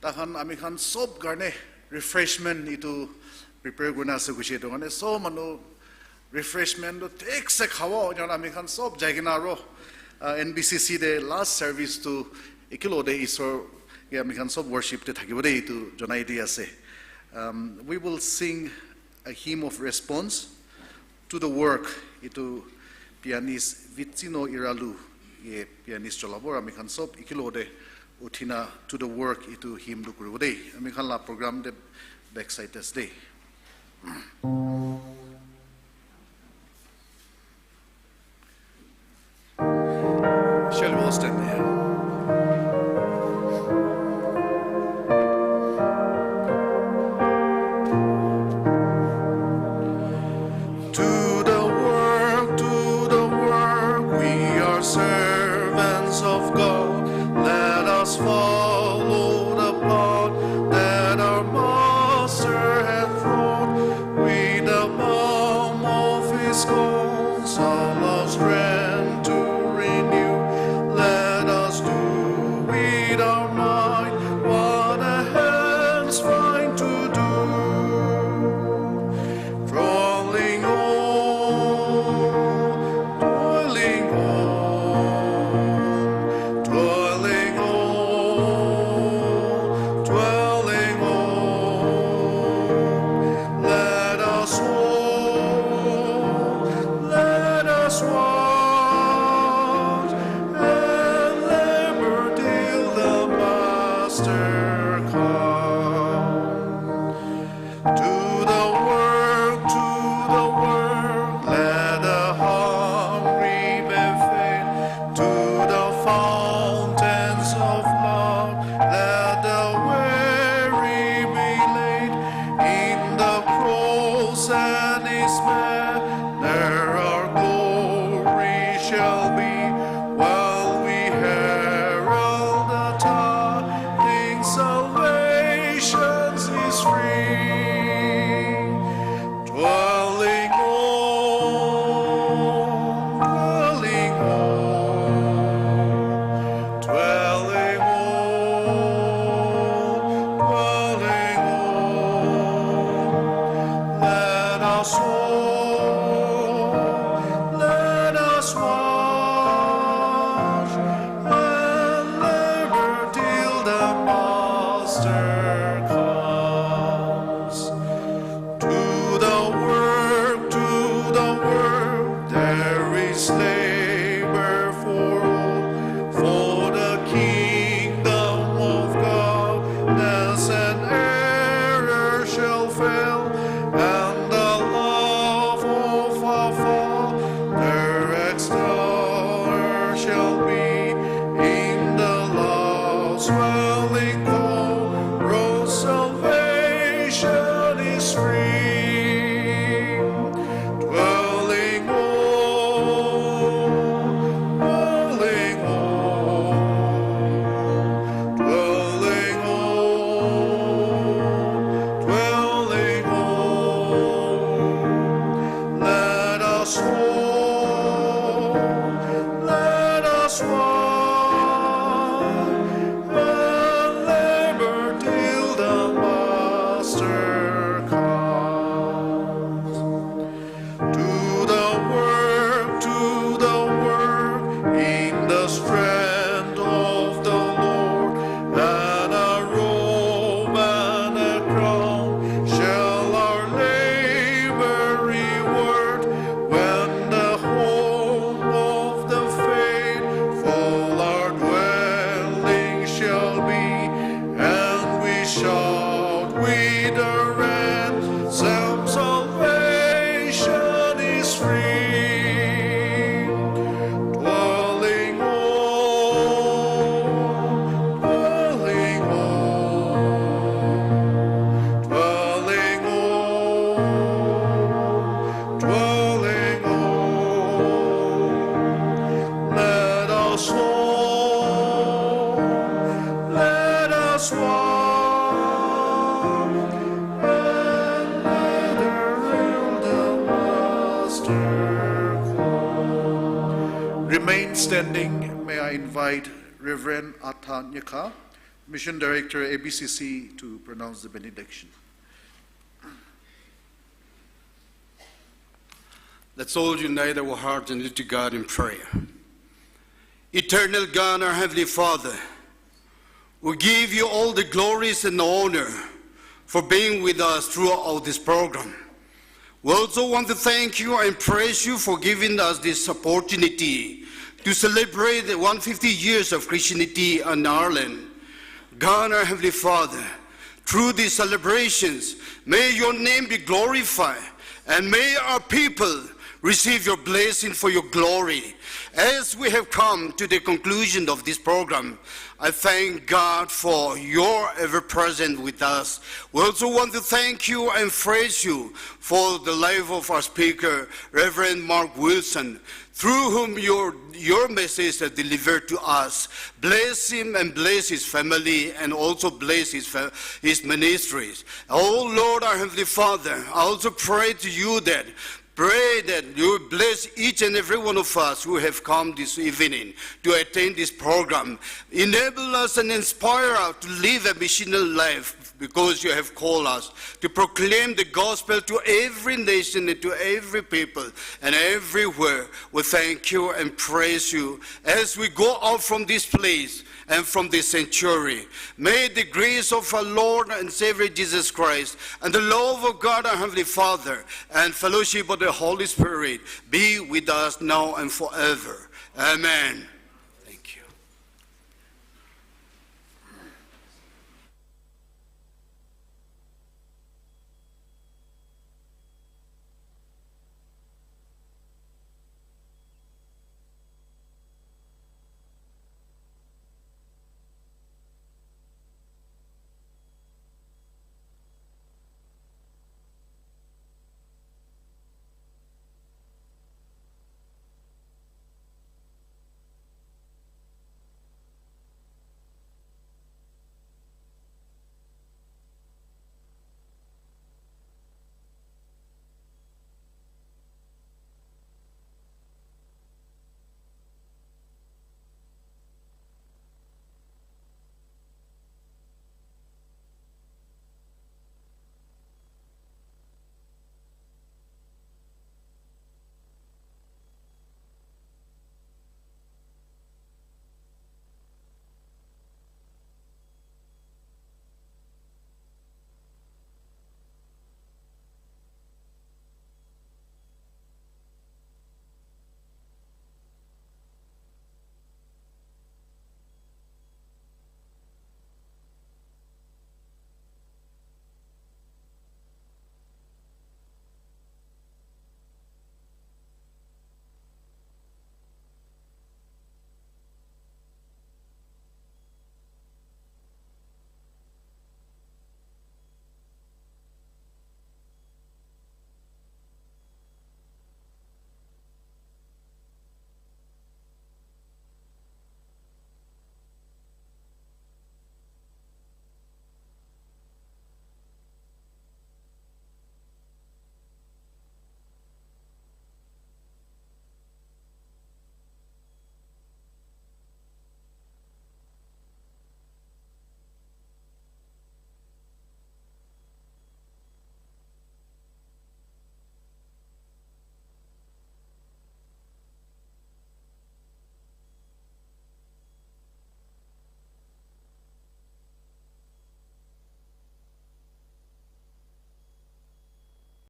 takhan ami khan sob garne refreshment itu prepare guna se gushi to gane so manu refreshment to take se khawa jon ami khan sob jaigina ro NBCC de last service to ekilo de isor ge ami khan sob worship te thakibo de itu jonai di ase. We will sing a hymn of response to the work itu pianist Vicino Iralu ye pianist cholabor ami khan sob ekilo de uthina to the work itu hymn du kuribo de ami khan la program de backside test day. Shall we all stand there? To the work, we are servants of God. Let us follow the path that our Master hath trod. With the balm of His counsel of strength to renew, let us do with our mind what our hands find to do. Drawing on, toiling on, toiling on, dwelling on. Let us watch and labor till the Master come. To the work, let the hungry be fed. To the fountains of love, let the weary be laid. In the cross and His banner our glory shall be, while we herald the tidings salvation is free. remain standing, may I invite Reverend Atha Nyakha, Mission Director, ABCC, to pronounce the benediction. Let's all unite our hearts and lift to God in prayer. Eternal God, our Heavenly Father, we give you all the glories and honor for being with us throughout this program. We also want to thank you and praise you for giving us this opportunity to celebrate the 150 years of Christianity in Ireland. God, our Heavenly Father, through these celebrations, may your name be glorified, and may our people receive your blessing for your glory. As we have come to the conclusion of this program, I thank God for your ever-present with us. We also want to thank you and praise you for the life of our speaker, Reverend Mark Wilson, through whom your message is delivered to us. Bless him and bless his family, and also bless his ministries. Oh Lord, our Heavenly Father, I also pray to you that you bless each and every one of us who have come this evening to attend this program. Enable us and inspire us to live a missional life, because you have called us to proclaim the gospel to every nation and to every people and everywhere. We thank you and praise you as we go out from this place and from this sanctuary. May the grace of our Lord and Savior Jesus Christ and the love of God our Heavenly Father and fellowship of the Holy Spirit be with us now and forever. Amen.